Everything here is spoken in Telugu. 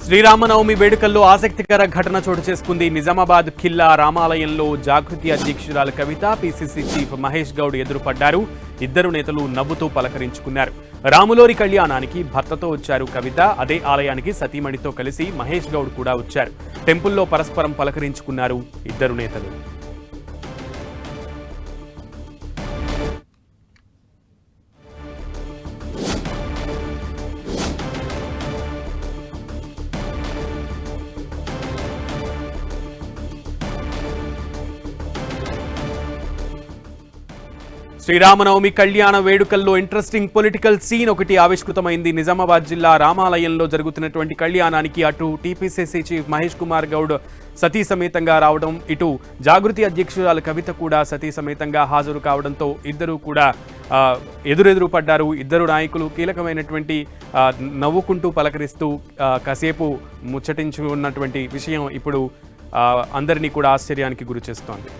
శ్రీరామనవమి వేడుకల్లో ఆసక్తికర ఘటన చోటు చేసుకుంది. నిజామాబాద్ ఖిల్లా రామాలయంలో జాగృతి అధ్యక్షురాలు కవిత పీసీసీ చీఫ్ మహేష్ గౌడ్ ఎదురుపడ్డారు. ఇద్దరు నేతలు నవ్వుతూ పలకరించుకున్నారు. రాములోరి కళ్యాణానికి భర్తతో వచ్చారు కవిత. అదే ఆలయానికి సతీమణితో కలిసి మహేష్ గౌడ్ కూడా వచ్చారు. టెంపుల్లో పరస్పరం పలకరించుకున్నారు ఇద్దరు నేతలు. శ్రీరామనవమి కళ్యాణ వేడుకల్లో ఇంట్రెస్టింగ్ పొలిటికల్ సీన్ ఒకటి ఆవిష్కృతమైంది. నిజామాబాద్ జిల్లా రామాలయంలో జరుగుతున్నటువంటి కళ్యాణానికి అటు టీపీసీసీ చీఫ్ మహేష్ కుమార్ గౌడ్ సతీ సమేతంగా రావడం, ఇటు జాగృతి అధ్యక్షురాలు కవిత కూడా సతీ సమేతంగా హాజరు కావడంతో ఇద్దరు కూడా ఎదురెదురు పడ్డారు. ఇద్దరు నాయకులు కీలకమైనటువంటి నవ్వుకుంటూ పలకరిస్తూ కాసేపు ముచ్చటించుకున్నటువంటి విషయం ఇప్పుడు అందరినీ కూడా ఆశ్చర్యానికి గురి చేస్తోంది.